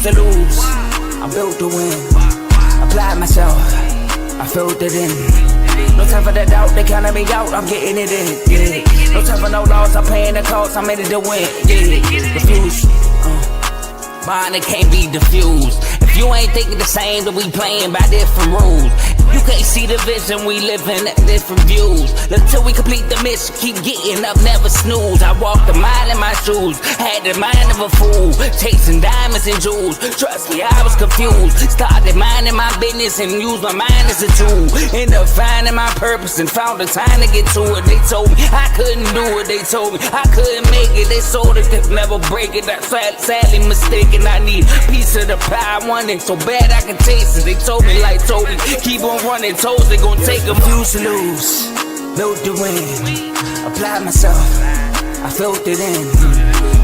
to lose, I'm built to win. Applied myself, I filled it in. No time for the doubt, they counted me out, I'm getting it in, yeah. No time for no loss, I'm paying the cost, I'm in it to win, yeah. Refuse, mine, it can't be diffused. If you ain't thinking the same, then we playing by different rules. You can't see the vision, we living at different views. Until we complete the mission, keep getting up, never snooze. I walked a mile in my shoes, had the mind of a fool, chasing diamonds and jewels. Trust me, I was confused. Started minding my business and used my mind as a tool. Ended up finding my purpose and found the time to get to it. They told me I couldn't do it, they told me I couldn't make it. They sold it, could never break it. That's sadly mistaken. I need a piece of the pie, I want it so bad I can taste it. They told me like Toby, keep on running toes, they gon' take a few to lose, built to win. Applied myself, I filled it in.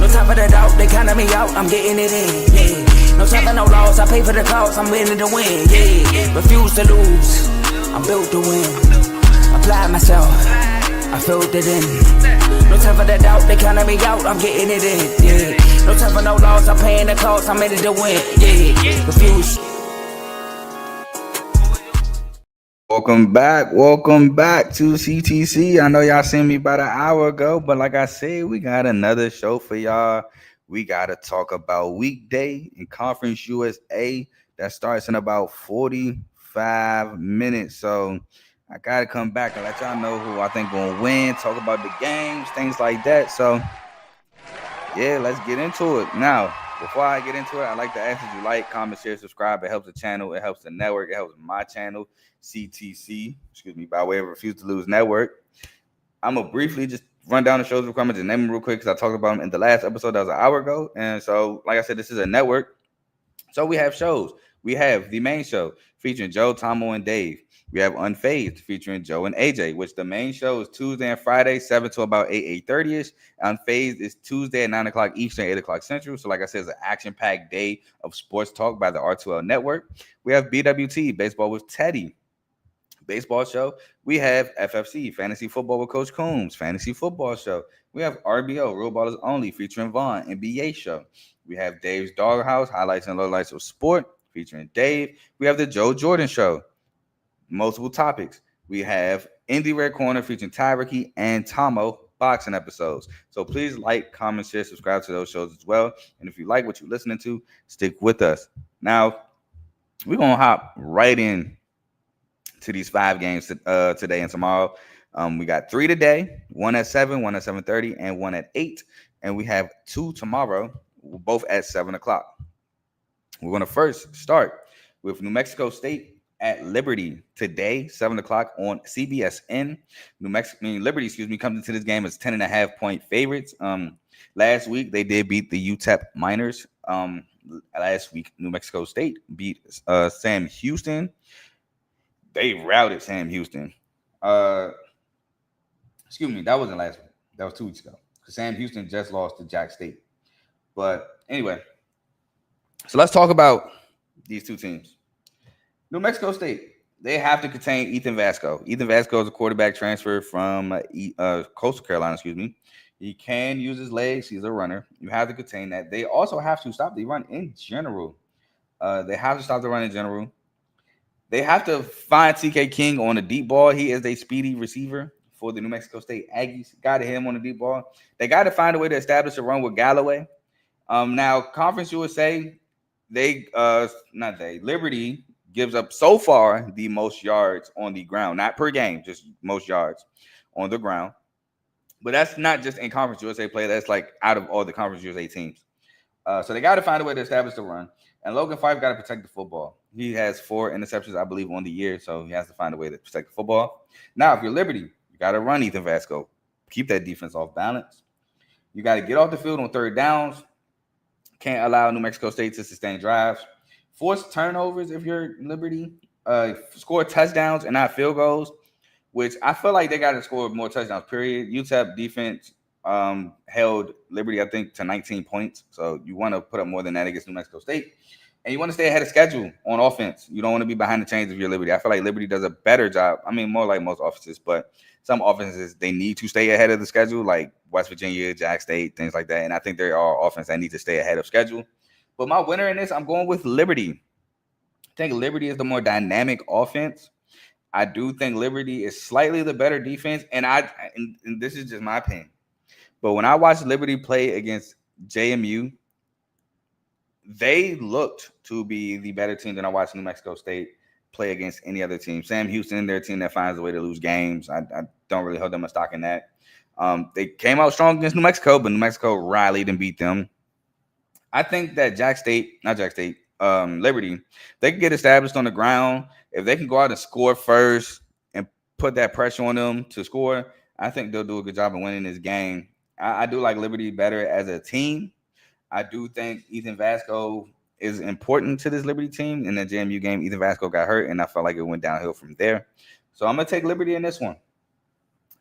No time for the doubt, they counted me out, I'm getting it in, yeah. No time for no loss, I pay for the cost, I'm winning to win, yeah. Refuse to lose, I'm built to win. Applied myself, I filled it in. No time for the doubt, they counted me out, I'm getting it in, yeah. No time for no loss, I'm paying the cost, I'm in it to win, yeah. Refuse. Welcome back to CTC. I know y'all seen me about an hour ago, but like I said, we got another show for y'all. We got to talk about Weekday in Conference USA that starts in about 45 minutes. So I got to come back and let y'all know who I think going to win, talk about the games, things like that. So yeah, let's get into it. Now, before I get into it, I'd like to ask that you like, comment, share, subscribe. It helps the channel. It helps the network. It helps my channel, CTC, by way of Refuse to Lose Network. I'm going to briefly just run down the show's requirements and name them real quick because I talked about them in the last episode. That was an hour ago. And so, like I said, this is a network. So we have shows. We have the main show featuring Joe, Tomo, and Dave. We have Unfazed featuring Joe and AJ, which the main show is Tuesday and Friday, 7 to about 8:30ish. Unfazed is Tuesday at 9 o'clock Eastern, 8 o'clock Central. So like I said, it's an action-packed day of sports talk by the R2L Network. We have BWT, Baseball with Teddy, baseball show. We have FFC, Fantasy Football with Coach Coombs, Fantasy Football show. We have RBO, Real Ballers Only, featuring Vaughn, NBA show. We have Dave's Doghouse, Highlights and Lowlights of Sport, featuring Dave. We have the Joe Jordan show. Multiple topics. We have Indie Red Corner featuring Ty Ricky and Tomo boxing episodes. So please like, comment, share, subscribe to those shows as well. And if you like what you're listening to, stick with us. Now, we're going to hop right in to these 5 games today and tomorrow. We got 3 today, 1 at 7, 1 at 7:30, and 1 at 8. And we have 2 tomorrow, both at 7 o'clock. We're going to first start with New Mexico State at Liberty today, 7 o'clock on CBSN. Liberty, comes into this game as 10.5-point favorites. Last week, they did beat the UTEP Miners. Last week, New Mexico State beat Sam Houston. They routed Sam Houston. That wasn't last week. That was 2 weeks ago. Sam Houston just lost to Jack State. But anyway, so let's talk about these two teams. New Mexico State, they have to contain Ethan Vasco. Ethan Vasco is a quarterback transfer from Coastal Carolina, He can use his legs. He's a runner. You have to contain that. They also have to stop the run in general. They have to stop the run in general. They have to find TK King on a deep ball. He is a speedy receiver for the New Mexico State Aggies. Got to hit him on the deep ball. They got to find a way to establish a run with Galloway. Now, Conference USA, Liberty gives up so far the most yards on the ground, not per game, just most yards on the ground. But that's not just in Conference USA play. That's like out of all the Conference USA teams. So they got to find a way to establish the run. And Logan Fife got to protect the football. He has 4 interceptions, I believe, on the year. So he has to find a way to protect the football. Now, if you're Liberty, you got to run Ethan Vasco. Keep that defense off balance. You got to get off the field on third downs. Can't allow New Mexico State to sustain drives. Force turnovers if you're Liberty. Score touchdowns and not field goals, which I feel like they got to score more touchdowns, period. UTEP defense held Liberty, I think, to 19 points. So you want to put up more than that against New Mexico State. And you want to stay ahead of schedule on offense. You don't want to be behind the chains if you're Liberty. I feel like Liberty does a better job. I mean, more like most offenses, but some offenses, they need to stay ahead of the schedule, like West Virginia, Jack State, things like that. And I think there are offenses that need to stay ahead of schedule. But my winner in this, I'm going with Liberty. I think Liberty is the more dynamic offense. I do think Liberty is slightly the better defense, and this is just my opinion. But when I watched Liberty play against JMU, they looked to be the better team than I watched New Mexico State play against any other team. Sam Houston, their team that finds a way to lose games. I don't really hold them a stock in that. They came out strong against New Mexico, but New Mexico rallied and beat them. I think that Liberty, they can get established on the ground. If they can go out and score first and put that pressure on them to score, I think they'll do a good job of winning this game. I do like Liberty better as a team. I do think Ethan Vasco is important to this Liberty team. In the JMU game, Ethan Vasco got hurt, and I felt like it went downhill from there. So I'm going to take Liberty in this one.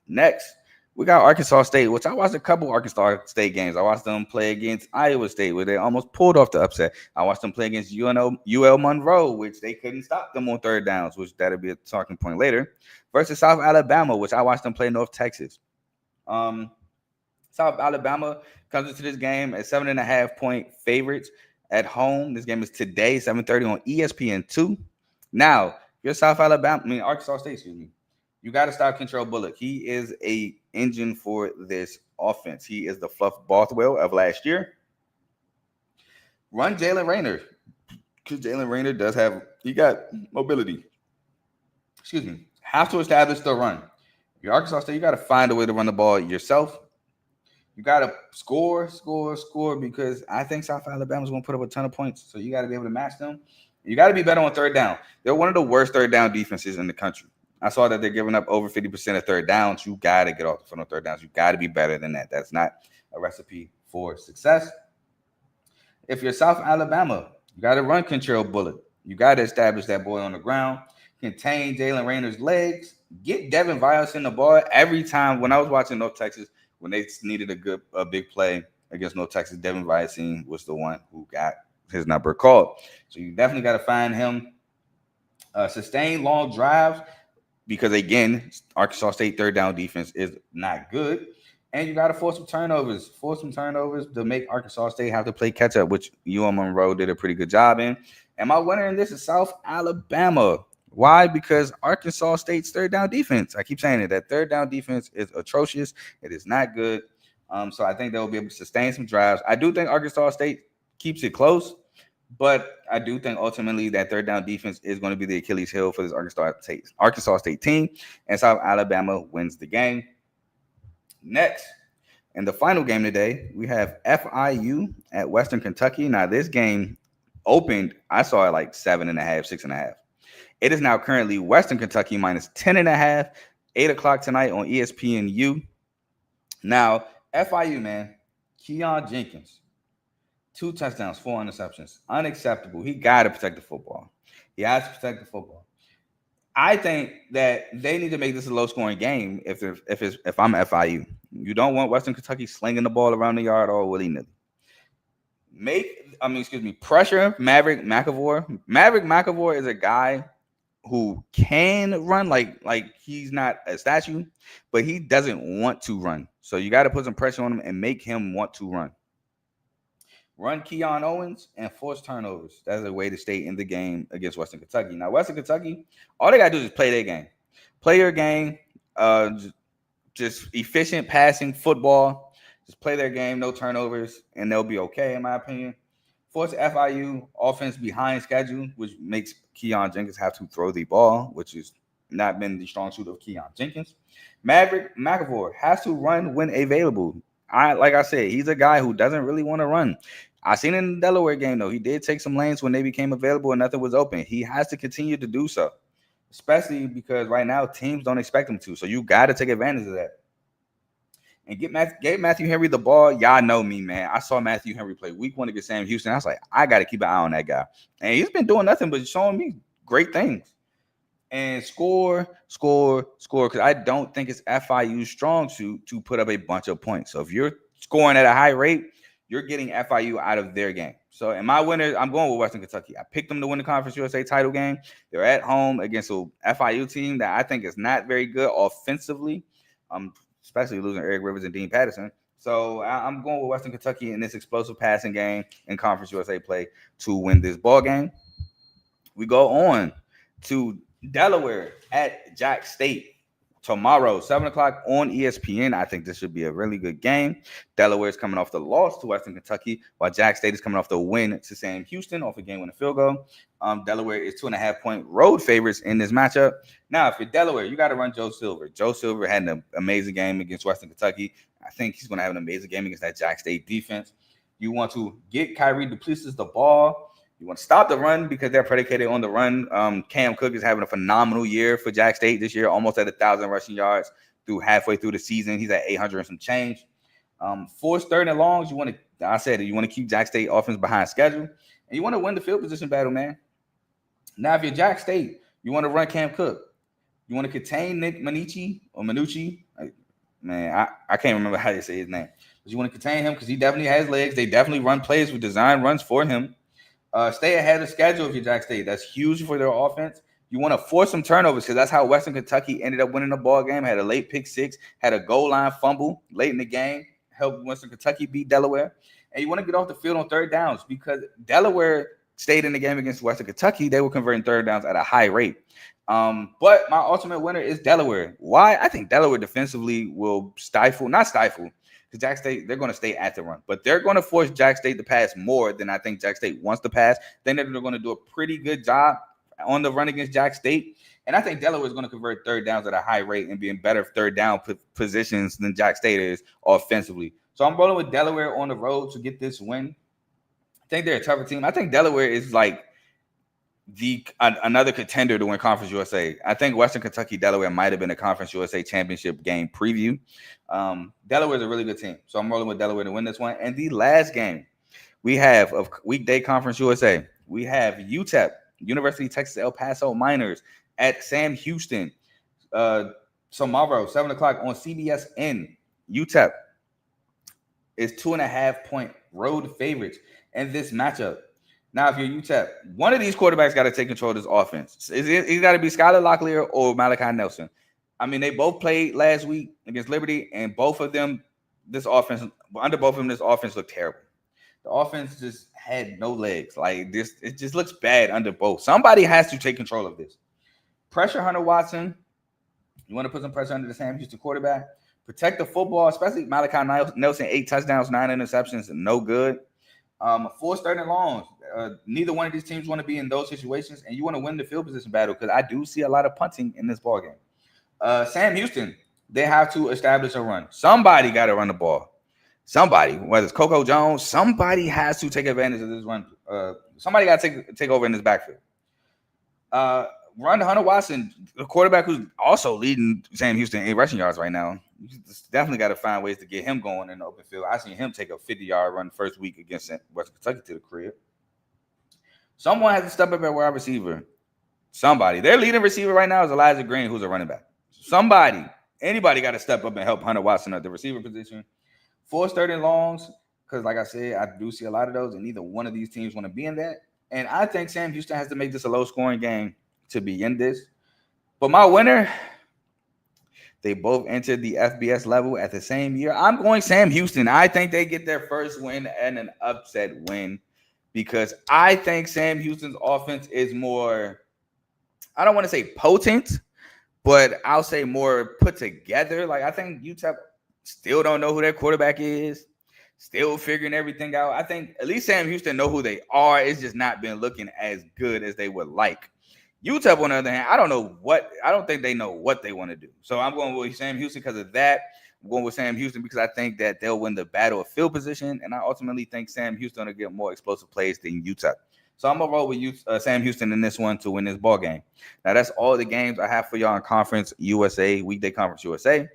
Next, we got Arkansas State, which I watched a couple Arkansas State games. I watched them play against Iowa State, where they almost pulled off the upset. I watched them play against UL Monroe, which they couldn't stop them on third downs, which that'll be a talking point later, versus South Alabama, which I watched them play North Texas. South Alabama comes into this game at 7.5-point favorites at home. This game is today, 7:30 on ESPN2. Now, if you're Arkansas State, you got to stop Kentrell Bullock. He is a engine for this offense. He is the Fluff Bothwell of last year. Run Jalen Raynor, because Jalen Raynor he got mobility. Have to establish the run. If you're Arkansas State, you got to find a way to run the ball yourself. You got to score, because I think South Alabama's going to put up a ton of points. So you got to be able to match them. You got to be better on third down. They're one of the worst third down defenses in the country. I saw that they're giving up over 50% of third downs. You got to get off the front of third downs. You got to be better than that. That's not a recipe for success. If you're South Alabama, you got to run Kentrell Bullock. You got to establish that boy on the ground, contain Jalen Raynor's legs, get Devin Violson the ball every time. When I was watching North Texas, when they needed a big play against North Texas, Devin Violson was the one who got his number called. So you definitely got to find him. Sustain long drives, because, again, Arkansas State third down defense is not good. And you got to force some turnovers to make Arkansas State have to play catch-up, which UL Monroe did a pretty good job in. And my winner in this is South Alabama. Why? Because Arkansas State's third down defense, I keep saying it, that third down defense is atrocious. It is not good. So I think they'll be able to sustain some drives. I do think Arkansas State keeps it close, but I do think ultimately that third down defense is going to be the Achilles heel for this Arkansas State team, and South Alabama wins the game. Next, in the final game today, we have FIU at Western Kentucky. Now, this game opened, I saw it like 7.5, 6.5. It is now currently Western Kentucky minus 10.5, 8 o'clock tonight on ESPNU. Now, FIU, man, Keon Jenkins, 2 touchdowns, 4 interceptions. Unacceptable. He got to protect the football. He has to protect the football. I think that they need to make this a low-scoring game if I'm FIU. You don't want Western Kentucky slinging the ball around the yard all willy-nilly. Pressure Maverick McAvoy. Maverick McAvoy is a guy who can run, like he's not a statue, but he doesn't want to run. So you got to put some pressure on him and make him want to run. Run Keon Owens and force turnovers. That's a way to stay in the game against Western Kentucky. Now, Western Kentucky, all they got to do is play their game. Play your game, just efficient passing football. Just play their game, no turnovers, and they'll be okay, in my opinion. Force FIU offense behind schedule, which makes Keon Jenkins have to throw the ball, which has not been the strong suit of Keon Jenkins. Maverick McAvoy has to run when available. Like I said, he's a guy who doesn't really want to run. I seen it in the Delaware game, though. He did take some lanes when they became available and nothing was open. He has to continue to do so, especially because right now teams don't expect him to. So you got to take advantage of that. And get Matthew Henry the ball. Y'all know me, man. I saw Matthew Henry play week 1 against Sam Houston. I was like, I got to keep an eye on that guy. And he's been doing nothing but showing me great things. And score, because I don't think it's FIU's strong suit to put up a bunch of points. So if you're scoring at a high rate, you're getting FIU out of their game. So in my winner, I'm going with Western Kentucky. I picked them to win the Conference USA title game. They're at home against a FIU team that I think is not very good offensively. especially losing Eric Rivers and Dean Patterson. So I'm going with Western Kentucky in this explosive passing game in Conference USA play to win this ball game. We go on to Delaware at Jack State tomorrow, 7 o'clock on ESPN. I think this should be a really good game. Delaware is coming off the loss to Western Kentucky, while Jack State is coming off the win to Sam Houston off a game-winning field goal. Delaware is 2.5-point road favorites in this matchup. Now, if you're Delaware, you got to run Joe Silver. Joe Silver had an amazing game against Western Kentucky. I think he's going to have an amazing game against that Jack State defense. You want to get Kyrie Duplessis the ball. You want to stop the run because they're predicated on the run. Cam Cook is having a phenomenal year for Jack State this year, almost at 1,000 rushing yards through halfway through the season. He's at 800 and some change. Force third and longs. You want to keep Jack State offense behind schedule, and you want to win the field position battle, man. Now, if you're Jack State, you want to run Cam Cook. You want to contain Nick Minucci. Man, I can't remember how you say his name. But you want to contain him because he definitely has legs. They definitely run plays with design runs for him. Stay ahead of schedule if you're Jack State. That's huge for their offense. You want to force some turnovers because that's how Western Kentucky ended up winning the ball game. Had a late pick six, had a goal line fumble late in the game, helped Western Kentucky beat Delaware. And you want to get off the field on third downs because Delaware stayed in the game against Western Kentucky. They were converting third downs at a high rate. But my ultimate winner is Delaware. Why? I think Delaware defensively will not stifle, because Jack State, they're going to stay at the run, but they're going to force Jack State to pass more than I think Jack State wants to pass. Then they're going to do a pretty good job on the run against Jack State. And I think Delaware is going to convert third downs at a high rate and be in better third down positions than Jack State is offensively. So I'm rolling with Delaware on the road to get this win. I think they're a tougher team. I think Delaware is like another contender to win Conference USA. I think Western Kentucky, Delaware might have been a Conference USA championship game preview. Delaware is a really good team, so I'm rolling with Delaware to win this one. And the last game we have of Weekday Conference USA, we have UTEP, University of Texas El Paso Miners at Sam Houston tomorrow, 7 o'clock on CBSN. UTEP is 2.5-point road favorites in this matchup. Now, if you're UTEP, one of these quarterbacks got to take control of this offense. It's got to be Skylar Locklear or Malachi Nelson. I mean, they both played last week against Liberty, and both of them, this offense looked terrible. The offense just had no legs. Like this, it just looks bad under both. Somebody has to take control of this. Pressure Hunter Watson. You want to put some pressure under the Sam Houston quarterback. Protect the football, especially Malachi Nelson, 8 touchdowns, 9 interceptions, no good. Force third and longs. Neither one of these teams want to be in those situations, and you want to win the field position battle because I do see a lot of punting in this ball game. Sam Houston, they have to establish a run. Somebody got to run the ball. Somebody, whether it's Coco Jones, somebody has to take advantage of this run. Somebody got to take over in this backfield. Run Hunter Watson, the quarterback who's also leading Sam Houston in rushing yards right now. You definitely got to find ways to get him going in the open field. I seen him take a 50-yard run first week against Western Kentucky to the crib. Someone has to step up at wide receiver. Somebody. Their leading receiver right now is Elijah Green, who's a running back. Anybody got to step up and help Hunter Watson at the receiver position. Force third and longs, because like I said, I do see a lot of those, and neither one of these teams want to be in that. And I think Sam Houston has to make this a low-scoring game to be in this. But my winner, they both entered the FBS level at the same year. I'm going Sam Houston. I think they get their first win and an upset win because I think Sam Houston's offense is more, I don't want to say potent, but I'll say more put together. Like I think UTEP still don't know who their quarterback is, still figuring everything out. I think at least Sam Houston know who they are. It's just not been looking as good as they would like. UTEP, on the other hand, I don't think they know what they want to do. So I'm going with Sam Houston because of that. I'm going with Sam Houston because I think that they'll win the battle of field position, and I ultimately think Sam Houston will get more explosive plays than UTEP. So I'm going to roll with Sam Houston in this one to win this ball game. Now, that's all the games I have for y'all in Conference USA, Weekday Conference USA.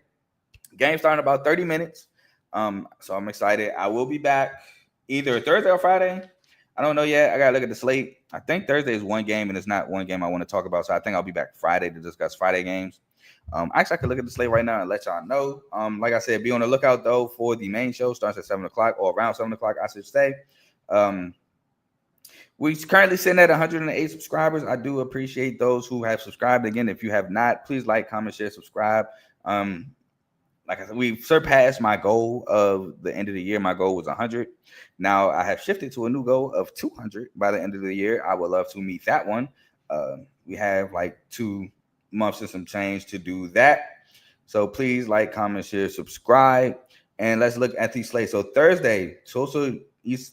Game starting in about 30 minutes. So I'm excited. I will be back either Thursday or Friday. I don't know yet. I got to look at the slate. I think Thursday is one game, and it's not one game I want to talk about. So I think I'll be back Friday to discuss Friday games. Actually, I can look at the slate right now and let y'all know. Like I said, be on the lookout, though, for the main show. Starts at 7 o'clock or around 7 o'clock, I should say. We're currently sitting at 108 subscribers. I do appreciate those who have subscribed. Again, if you have not, please like, comment, share, subscribe. Like like I said, we've surpassed my goal of the end of the year. My goal was 100. Now I have shifted to a new goal of 200 by the end of the year. I would love to meet that one. We have like 2 months and some change to do that. So please like, comment, share, subscribe, and let's look at these slates. So Thursday, Tulsa and East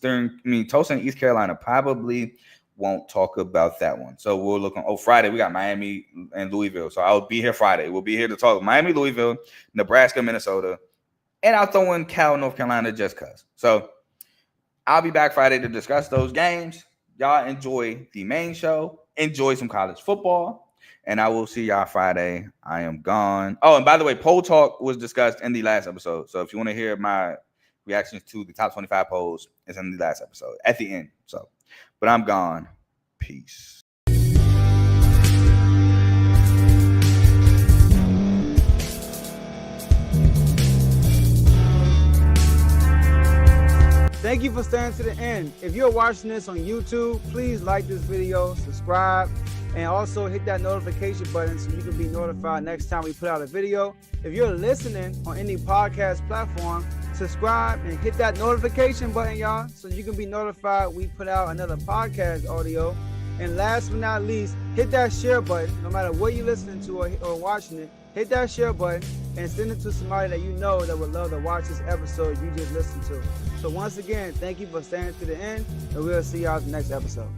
Carolina, probably won't talk about that one. So we'll look on Friday. We got Miami and Louisville. So I'll be here Friday. We'll be here to talk Miami, Louisville, Nebraska, Minnesota, and I'll throw in Cal, North Carolina, just cause. So I'll be back Friday to discuss those games. Y'all enjoy the main show. Enjoy some college football. And I will see y'all Friday. I am gone. Oh, and by the way, poll talk was discussed in the last episode. So if you want to hear my reactions to the top 25 polls, it's in the last episode at the end. So, but I'm gone. Peace. Thank you for staying to the end. If you're watching this on YouTube, please like this video, subscribe, and also hit that notification button so you can be notified next time we put out a video. If you're listening on any podcast platform, subscribe and hit that notification button, y'all, so you can be notified we put out another podcast audio. And last but not least, hit that share button. No matter what you're listening to or watching it, hit that share button and send it to somebody that you know that would love to watch this episode you just listened to. So once again, thank you for staying to the end, and we'll see y'all in the next episode.